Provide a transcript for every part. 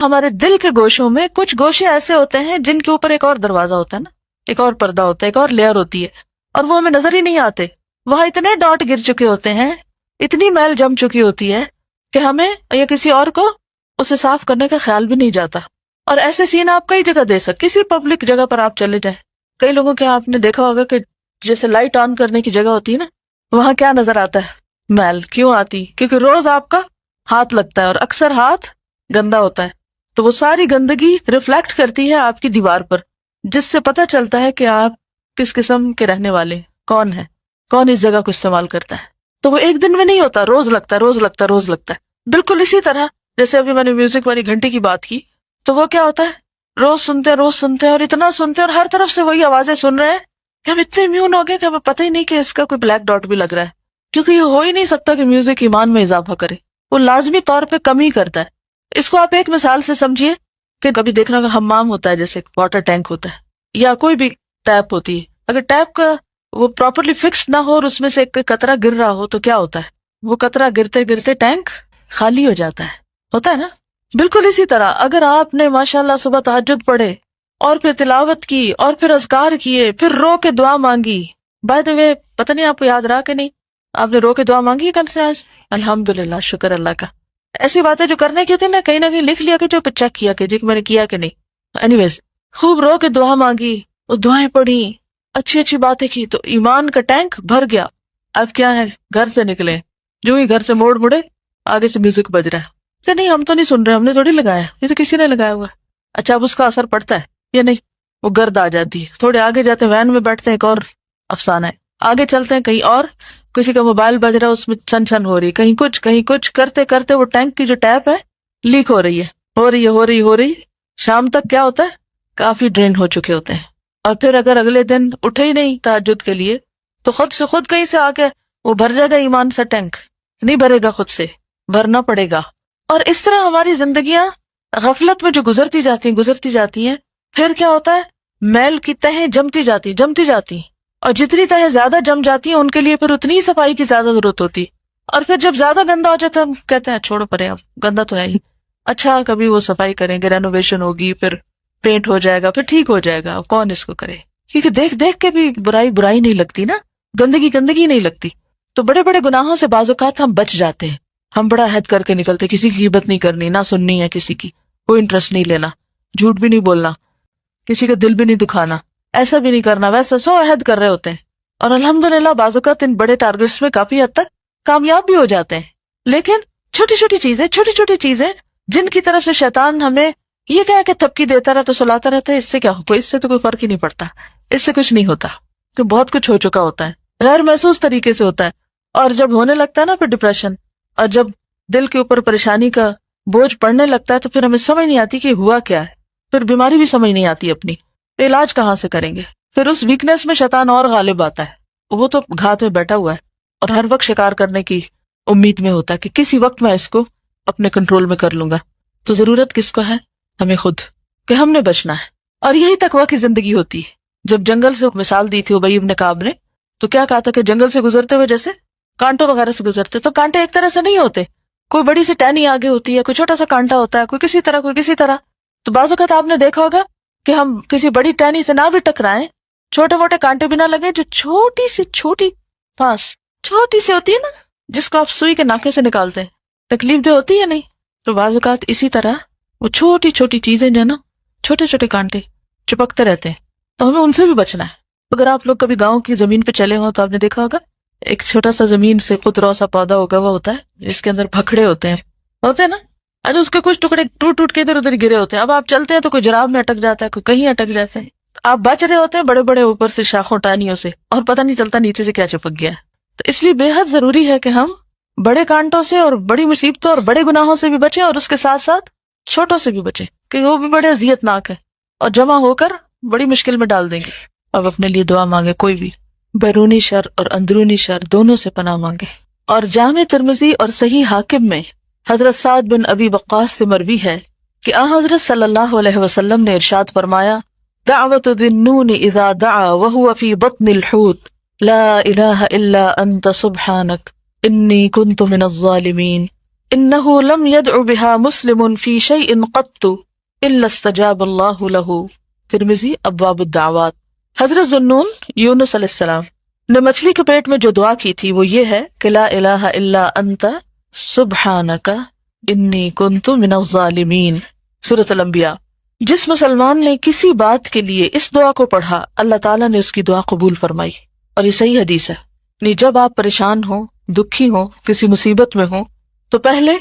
ہمارے دل کے گوشوں میں کچھ گوشے ایسے ہوتے ہیں جن کے اوپر ایک اور دروازہ ہوتا ہے نا، ایک اور پردہ ہوتا ہے، ایک اور لیئر ہوتی ہے، اور وہ ہمیں نظر ہی نہیں آتے. وہاں اتنے ڈاٹ گر چکے ہوتے ہیں، اتنی میل جم چکی ہوتی ہے کہ ہمیں یا کسی اور کو اسے صاف کرنے کا خیال بھی نہیں جاتا. اور ایسے سین آپ کئی جگہ دے سکتے، کسی پبلک جگہ پر آپ چلے جائیں. کئی لوگوں کے آپ نے دیکھا ہوگا کہ جیسے لائٹ آن کرنے کی جگہ ہوتی ہے نا، وہاں کیا نظر آتا ہے؟ میل. کیوں آتی؟ کیونکہ روز آپ کا ہاتھ لگتا ہے اور اکثر ہاتھ گندا ہوتا ہے، تو وہ ساری گندگی ریفلیکٹ کرتی ہے آپ کی دیوار پر، جس سے پتہ چلتا ہے کہ آپ کس قسم کے رہنے والے ہیں، کون ہے، کون اس جگہ کو استعمال کرتا ہے. تو وہ ایک دن میں نہیں ہوتا، روز لگتا ہے، روز لگتا ہے، روز لگتا ہے. بالکل اسی طرح جیسے ابھی میں نے میوزک والی گھنٹی کی بات کی، تو وہ کیا ہوتا ہے؟ روز سنتے ہیں اور اتنا سنتے ہیں اور ہر طرف سے وہی آوازیں سن رہے ہیں کہ ہم اتنے امیون ہو گئے کہ ہمیں پتہ ہی نہیں کہ اس کا کوئی بلیک ڈاٹ بھی لگ رہا ہے. کیونکہ یہ ہو ہی نہیں سکتا کہ میوزک ایمان میں اضافہ کرے، وہ لازمی طور پہ کمی کرتا ہے. اس کو آپ ایک مثال سے سمجھیے کہ کبھی دیکھنا ہوگا حمام ہوتا ہے، جیسے واٹر ٹینک ہوتا ہے یا کوئی بھی ٹیپ ہوتی ہے. اگر ٹیپ کا وہ پراپرلی فکسڈ نہ ہو اور اس میں سے ایک قطرہ گر رہا ہو تو کیا ہوتا ہے؟ وہ قطرہ گرتے گرتے ٹینک خالی ہو جاتا ہے. ہوتا ہے نا؟ بالکل اسی طرح اگر آپ نے ماشاءاللہ صبح تہجد پڑھے اور پھر تلاوت کی اور پھر اذکار کیے، پھر رو کے دعا مانگی. بائی دی وے پتہ نہیں آپ کو یاد رہا کہ نہیں، آپ نے رو کے دعا مانگی ہے کل سے آج؟ الحمدللہ، شکر اللہ کا. ایسی باتیں جو کرنے کی ہوتی ہیں نا، کہیں نہ کہیں لکھ لیا کہ جو پہ چیک کیا کہ جی میں نے کیا کہ نہیں. اینی ویز خوب رو کے دعا مانگی، وہ دعائیں پڑھی، اچھی اچھی باتیں کی، تو ایمان کا ٹینک بھر گیا. اب کیا ہے؟ گھر سے نکلے، جو ہی گھر سے مڑے آگے سے میوزک بج رہا ہے کہ نہیں ہم تو نہیں سن رہے، ہم نے تھوڑی لگایا، یہ تو کسی نے لگایا ہوا ہے. اچھا اب اس کا اثر پڑتا ہے یا نہیں؟ وہ گرد آ جاتی ہے. تھوڑے آگے جاتے ہیں، وین میں بیٹھتے ہیں، ایک اور افسانہ ہے. آگے چلتے ہیں کہیں اور، کسی کا موبائل بج رہا ہے، اس میں چھن چھن ہو رہی، کہیں کچھ کرتے کرتے وہ ٹینک کی جو ٹیپ ہے لیک ہو رہی ہے. شام تک کیا ہوتا ہے؟ کافی ڈرین ہو چکے ہوتے ہیں. اور پھر اگر اگلے دن اٹھے ہی نہیں تہجد کے لیے تو خود سے خود کہیں سے آ کے وہ بھر جائے گا ایمان سے. ٹینک نہیں بھرے گا، خود سے بھرنا پڑے گا. اور اس طرح ہماری زندگیاں غفلت میں جو گزرتی جاتی ہیں، پھر کیا ہوتا ہے؟ میل کی تہیں جمتی جاتی اور جتنی تہیں زیادہ جم جاتی ہیں ان کے لیے پھر اتنی ہی صفائی کی زیادہ ضرورت ہوتی. اور پھر جب زیادہ گندا ہو جاتا ہے ہم کہتے ہیں چھوڑو پرے، اب گندا تو ہے ہی، اچھا کبھی وہ صفائی کریں گے، رینوویشن ہوگی، پھر پینٹ ہو جائے گا، پھر ٹھیک ہو جائے گا. اب کون اس کو کرے؟ کیونکہ دیکھ کے بھی برائی نہیں لگتی نا، گندگی نہیں لگتی. تو بڑے بڑے گناہوں سے بعض اوقات ہم بچ جاتے ہیں. ہم بڑا عہد کر کے نکلتے، کسی کی غیبت نہیں کرنی، نہ سننی ہے کسی کی، کوئی انٹرسٹ نہیں لینا، جھوٹ بھی نہیں بولنا، کسی کا دل بھی نہیں دکھانا، ایسا بھی نہیں کرنا، ویسا. سو عہد کر رہے ہوتے ہیں اور الحمدللہ بعض اوقات ان بڑے ٹارگٹس میں کافی حد تک کامیاب بھی ہو جاتے ہیں. لیکن چھوٹی چھوٹی چیزیں جن کی طرف سے شیطان ہمیں یہ کہہ کہ تھپکی دیتا رہتا، سلاتا رہتا ہے، اس سے کیا ہو؟ اس سے تو کوئی فرق ہی نہیں پڑتا، اس سے کچھ نہیں ہوتا، کہ بہت کچھ ہو چکا ہوتا ہے، غیر محسوس طریقے سے ہوتا ہے. اور جب ہونے لگتا ہے نا پھر ڈپریشن، اور جب دل کے اوپر پریشانی کا بوجھ پڑنے لگتا ہے تو پھر ہمیں سمجھ نہیں آتی کہ ہوا کیا ہے. پھر بیماری بھی سمجھ نہیں آتی اپنی، علاج کہاں سے کریں گے. پھر اس ویکنس میں شیطان اور غالب آتا ہے، وہ تو گھات میں بیٹھا ہوا ہے اور ہر وقت شکار کرنے کی امید میں ہوتا ہے کہ کسی وقت میں اس کو اپنے کنٹرول میں کر لوں گا. تو ضرورت کس کو ہے؟ ہمیں خود، کہ ہم نے بچنا ہے. اور یہی تقویٰ کی زندگی ہوتی ہے. جب جنگل سے مثال دی تھی ابی بن کعب نے، تو کیا کہا تھا کہ جنگل سے گزرتے ہوئے جیسے کانٹوں وغیرہ سے گزرتے، تو کانٹے ایک طرح سے نہیں ہوتے، کوئی بڑی سی ٹہنی آگے ہوتی ہے، کوئی چھوٹا سا کانٹا ہوتا ہے، کوئی کسی طرح. تو بعض اوقات آپ نے دیکھا ہوگا کہ ہم کسی بڑی ٹہنی سے نہ بھی ٹکرائیں، چھوٹے موٹے کانٹے بھی نہ لگے، جو چھوٹی سی ہوتی ہے نا، جس کو آپ سوئی کے ناکے سے نکالتے ہیں، تکلیف دہ ہوتی ہے نہیں. تو بعض اوقات اسی طرح وہ چھوٹی چیزیں جو ہے نا، چھوٹے کانٹے چپکتے رہتے ہیں، تو ہمیں ان سے بھی بچنا ہے. اگر آپ لوگ کبھی گاؤں کی زمین پہ چلے ہوں تو آپ نے دیکھا ہوگا ایک چھوٹا سا زمین سے خود رو سا پودا ہوگا ہوا ہوتا ہے، جس کے اندر بھکڑے ہوتے ہیں نا. اچھا اس کے کچھ ٹکڑے ٹوٹ کے ادھر ادھر گرے ہوتے ہیں. اب آپ چلتے ہیں تو کوئی جراب میں اٹک جاتا ہے، کوئی کہیں اٹک جاتا ہے. آپ بچ رہے ہوتے ہیں بڑے بڑے اوپر سے شاخوں ٹہنیوں سے، اور پتہ نہیں چلتا نیچے سے کیا چپک گیا ہے. تو اس لیے بے حد ضروری ہے کہ ہم بڑے کانٹوں سے اور بڑی مصیبتوں اور بڑے گناہوں سے بھی بچیں، اور اس کے ساتھ ساتھ چھوٹوں سے بھی بچیں، کہ وہ بھی بڑے اذیت ناک ہے اور جمع ہو کر بڑی مشکل میں ڈال دیں گے. اب اپنے لیے دعا مانگے، کوئی بھی بیرونی شر اور اندرونی شر دونوں سے پناہ مانگے. اور جامع ترمذی اور صحیح حاکم میں حضرت سعد بن ابی وقاص سے مروی ہے کہ حضرت صلی اللہ علیہ وسلم نے ارشاد فرمایا، دعوت ذی النون اذا دعا وهو في بطن الحوت لا الہ الا انت سبحانک انی کنت من الظالمین. انہ لم يدع بها مسلم في شيء قط الا استجاب اللہ لہ. ترمذی ابواب الدعوات. حضرت ذوالنون یونس علیہ السلام نے مچھلی کے پیٹ میں جو دعا کی تھی وہ یہ ہے کہ لا الہ الا انت سبحانک انی کنت من الظالمین. سورۃ الانبیاء. جس مسلمان نے کسی بات کے لیے اس دعا کو پڑھا اللہ تعالیٰ نے اس کی دعا قبول فرمائی. اور یہ صحیح حدیث ہے. نہیں جب آپ پریشان ہوں، دکھی ہوں، کسی مصیبت میں ہوں تو پہلے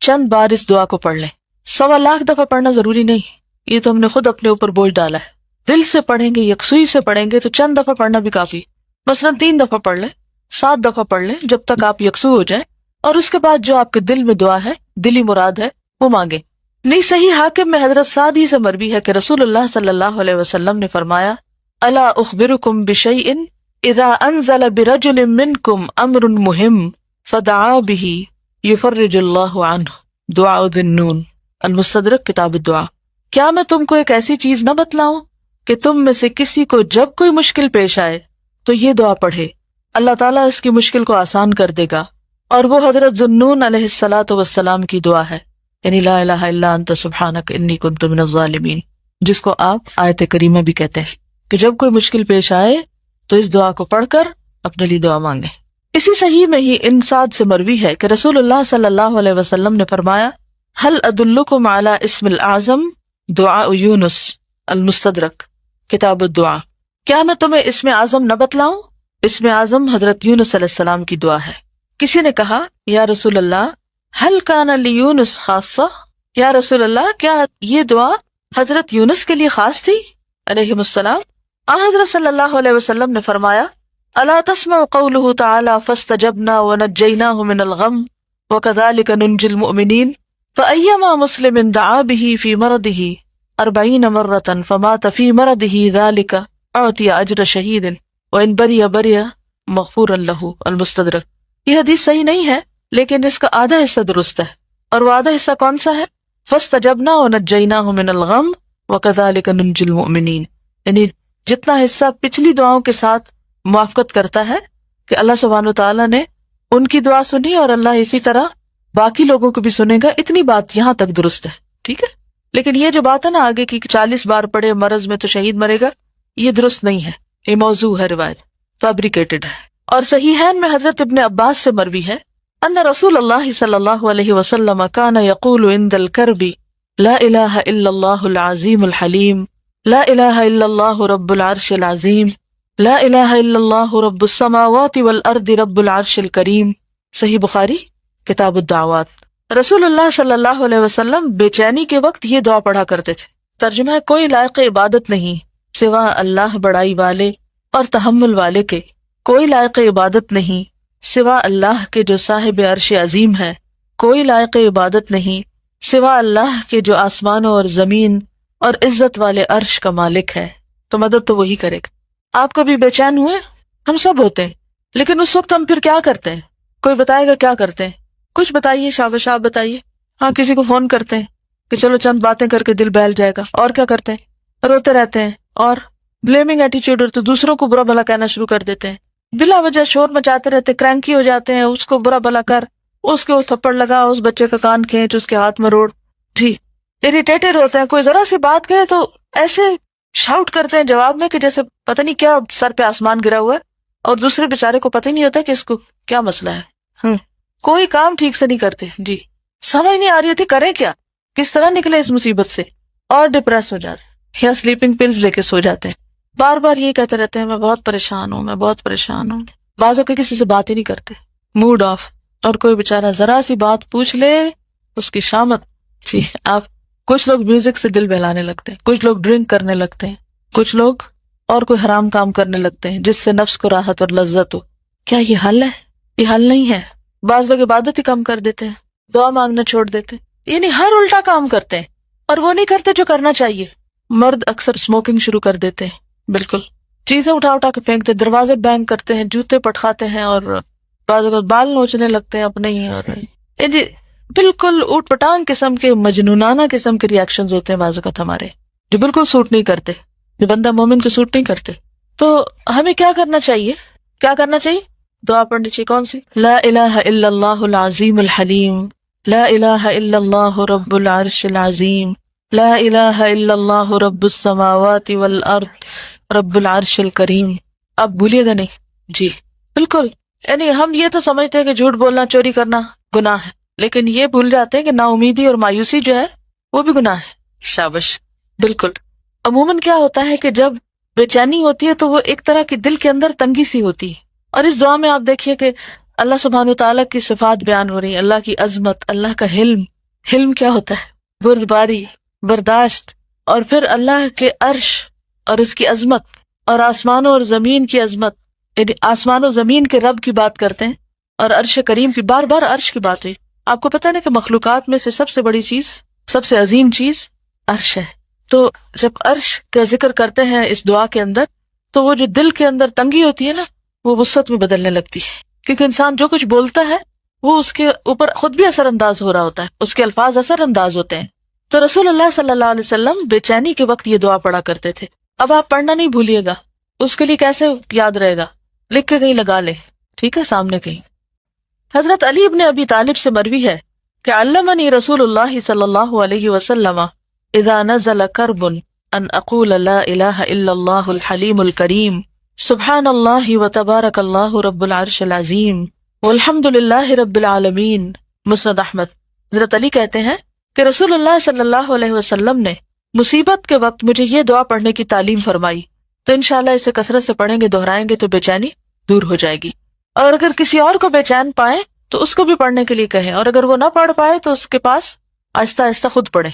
چند بار اس دعا کو پڑھ لیں. 1.25 لاکھ دفعہ پڑھنا ضروری نہیں، یہ تو ہم نے خود اپنے اوپر بوجھ ڈالا ہے. دل سے پڑھیں گے، یکسوئی سے پڑھیں گے تو چند دفعہ پڑھنا بھی کافی. مثلا 3 دفعہ پڑھ لیں، 7 دفعہ پڑھ لیں جب تک آپ یکسو ہو جائیں، اور اس کے بعد جو آپ کے دل میں دعا ہے، دلی مراد ہے، وہ مانگیں. نہیں صحیح حاکم میں حضرت سعدی سے مروی ہے کہ رسول اللہ صلی اللہ علیہ وسلم نے فرمایا الا اخبرکم بشیء اذا انزل برجل منکم امر مہم فدعا به یفرج اللہ عنہ. دعاء ذی النون. المستدرک کتاب الدعا. کیا میں تم کو ایک ایسی چیز نہ بتلاؤں کہ تم میں سے کسی کو جب کوئی مشکل پیش آئے تو یہ دعا پڑھے، اللہ تعالیٰ اس کی مشکل کو آسان کر دے گا. اور وہ حضرت ذوالنون علیہ الصلاۃ والسلام کی دعا ہے، یعنی لا الہ الا انت سبحانک انی کنت من الظالمین، جس کو آپ آیت کریمہ بھی کہتے ہیں کہ جب کوئی مشکل پیش آئے تو اس دعا کو پڑھ کر اپنے لیے دعا مانگیں. اسی صحیح میں ہی ان سعد سے مروی ہے کہ رسول اللہ صلی اللہ علیہ وسلم نے فرمایا هل ادلکم علی اسم الاعظم دعاء یونس. المستدرک کتاب الدعا. کیا میں تمہیں اسم اعظم نہ بتلاؤں؟ اسم اعظم حضرت یونس علیہ السلام کی دعا ہے. کسی نے کہا یا رسول اللہ هل کان لیونس خاصہ، یا رسول اللہ کیا یہ دعا حضرت یونس کے لیے خاص تھی علیہ السلام؟ حضرت صلی اللہ علیہ وسلم نے فرمایا الا تسمع قوله تعالی فاستجبنا ونجیناہ من الغم وکذلک ننجی المؤمنین فایما مسلم دعا به فی مرضه 40 مرۃ فمات فی مرضه ذلک اعطی اجر شہید وان بری مغفورا لہ. المستدرک. یہ حدیث صحیح نہیں ہے لیکن اس کا آدھا حصہ درست ہے. اور وہ آدھا حصہ کون سا ہے؟ فاستجبنا ونجیناہ من الغم وکذلک ننجی المؤمنین. یعنی جتنا حصہ پچھلی دعاؤں کے ساتھ موافقت کرتا ہے کہ اللہ سبحانہ وتعالیٰ نے ان کی دعا سنی اور اللہ اسی طرح باقی لوگوں کو بھی سنے گا، اتنی بات یہاں تک درست ہے. ٹھیک ہے، لیکن یہ جو بات ہے نا آگے کی 40 بار پڑھے مرض میں تو شہید مرے گا، یہ درست نہیں ہے، یہ موضوع ہے، روایت فیبریکیٹڈ ہے. اور صحیحین میں حضرت ابن عباس سے مروی ہے ان رسول اللہ صلی اللہ علیہ وسلم کان یقول عند الکرب لا الہ الا اللہ العظیم الحلیم لا الہ الا اللہ رب العرش العظیم لا الہ الا اللہ رب السماوات والارض رب العرش الکریم. صحیح بخاری کتاب الدعوات. رسول اللہ صلی اللہ علیہ وسلم بے چینی کے وقت یہ دعا پڑھا کرتے تھے. ترجمہ ہے کوئی لائق عبادت نہیں سوا اللہ بڑائی والے اور تحمل والے کے، کوئی لائق عبادت نہیں سوا اللہ کے جو صاحب عرش عظیم ہے، کوئی لائق عبادت نہیں سوا اللہ کے جو آسمانوں اور زمین اور عزت والے عرش کا مالک ہے، تو مدد تو وہی کرے گا. آپ کبھی بے چین ہوئے؟ ہم سب ہوتے ہیں، لیکن اس وقت ہم پھر کیا کرتے ہیں؟ کوئی بتائے گا کیا کرتے ہیں؟ کچھ بتائیے، شاباش آپ بتائیے. ہاں کسی کو فون کرتے ہیں کہ چلو چند باتیں کر کے دل بہل جائے گا. اور کیا کرتے ہیں؟ روتے رہتے ہیں اور بلیمنگ ایٹیچیوڈ، تو دوسروں کو برا بھلا کہنا شروع کر دیتے ہیں، بلا وجہ شور مچاتے رہتے، کرینکی ہو جاتے ہیں، اس کو برا بھلا کر، اس کے تھپڑ لگا، اس بچے کا کان کھینچ، اس کے ہاتھ میں روڑ. جی اریٹیٹڈ ہوتے ہیں. کوئی ذرا سی بات کہے تو ایسے شاؤٹ کرتے ہیں جواب میں کہ جیسے پتہ نہیں کیا سر پہ آسمان گرا ہوا ہے، اور دوسرے بیچارے کو پتہ ہی نہیں ہوتا کہ اس کو کیا مسئلہ ہے. کوئی کام ٹھیک سے نہیں کرتے. جی سمجھ نہیں آ رہی ہوتی کریں کیا، کس طرح نکلے اس مصیبت سے، اور ڈپریس ہو جاتے ہیں یا سلیپنگ پلز لے کے سو جاتے ہیں. بار بار یہ کہتے رہتے ہیں میں بہت پریشان ہوں، میں بہت پریشان ہوں. بعضوں کے کسی سے بات ہی نہیں کرتے، موڈ آف. اور کوئی بیچارہ ذرا سی بات پوچھ لے اس کی شامت. جی آپ کچھ لوگ میوزک سے دل بہلانے لگتے ہیں، کچھ لوگ ڈرنک کرنے لگتے ہیں، کچھ لوگ اور کوئی حرام کام کرنے لگتے ہیں جس سے نفس کو راحت اور لذت ہو. کیا یہ حل ہے؟ یہ حل نہیں ہے. بعض لوگ عبادت ہی کم کر دیتے ہیں، دعا مانگنا چھوڑ دیتے ہیں، یعنی ہر الٹا کام کرتے ہیں اور وہ نہیں کرتے جو کرنا چاہیے. مرد اکثر اسموکنگ شروع کر دیتے ہیں، بالکل چیزیں اٹھا اٹھا کے پھینکتے، دروازے بینگ کرتے ہیں، جوتے پٹکھاتے ہیں، اور بعض اوقات بال نوچنے لگتے ہیں اپنے ہی. اور جی بالکل اوٹ پٹانگ قسم کے، مجنونانہ قسم کے ریاکشنز ہوتے ہیں بعض اوقات ہمارے، جو بالکل سوٹ نہیں کرتے، جو بندہ مومن کو سوٹ نہیں کرتے. تو ہمیں کیا کرنا چاہیے؟ کیا کرنا چاہیے؟ دعا پڑھنی چاہیے. کون سی؟ لا الہ الا اللہ العظیم الحلیم لا الہ الا اللہ رب العرش العظیم، لا الہ الا اللہ رب السماوات والارض رب العرش الکریم. آپ بھولیے گا نہیں. جی بالکل. یعنی ہم یہ تو سمجھتے ہیں کہ جھوٹ بولنا، چوری کرنا گناہ ہے، لیکن یہ بھول جاتے ہیں کہ نا امیدی اور مایوسی جو ہے وہ بھی گناہ ہے. شابش. بالکل. عموماً کیا ہوتا ہے کہ جب بے چینی ہوتی ہے تو وہ ایک طرح کی دل کے اندر تنگی سی ہوتی ہے، اور اس دعا میں آپ دیکھیے کہ اللہ سبحانہ تعالیٰ کی صفات بیان ہو رہی ہیں، اللہ کی عظمت، اللہ کا حلم. حلم کیا ہوتا ہے؟ بردباری، برداشت. اور پھر اللہ کے عرش اور اس کی عظمت، اور آسمانوں اور زمین کی عظمت، یعنی آسمان و زمین کے رب کی بات کرتے ہیں، اور عرش کریم کی بار بار عرش کی بات ہوئی. آپ کو پتہ ہے نا کہ مخلوقات میں سے سب سے بڑی چیز، سب سے عظیم چیز عرش ہے. تو جب عرش کا ذکر کرتے ہیں اس دعا کے اندر، تو وہ جو دل کے اندر تنگی ہوتی ہے نا، وہ وسعت میں بدلنے لگتی ہے، کیونکہ انسان جو کچھ بولتا ہے وہ اس کے اوپر خود بھی اثر انداز ہو رہا ہوتا ہے، اس کے الفاظ اثر انداز ہوتے ہیں. تو رسول اللہ صلی اللہ علیہ وسلم بے چینی کے وقت یہ دعا پڑھا کرتے تھے. اب آپ پڑھنا نہیں بھولیے گا، اس کے لیے کیسے یاد رہے گا؟ لکھ کے کہیں لگا لیں، ٹھیک ہے، سامنے کہیں. حضرت علی ابن ابی طالب سے مروی ہے کہ علمنی رسول اللہ صلی اللہ علیہ وسلم اذا نزل کرب ان اقول لا الہ الا اللہ الحلیم الکریم سبحان اللہ وتبارک اللہ رب العرش العظیم والحمد للہ رب العالمین. مسند احمد. حضرت علی کہتے ہیں کہ رسول اللہ صلی اللہ علیہ وسلم نے مصیبت کے وقت مجھے یہ دعا پڑھنے کی تعلیم فرمائی، تو انشاءاللہ اسے کثرت سے پڑھیں گے، دہرائیں گے تو بے چینی دور ہو جائے گی. اور اگر کسی اور کو بے چین پائیں تو اس کو بھی پڑھنے کے لیے کہیں، اور اگر وہ نہ پڑھ پائے تو اس کے پاس آہستہ آہستہ خود پڑھے.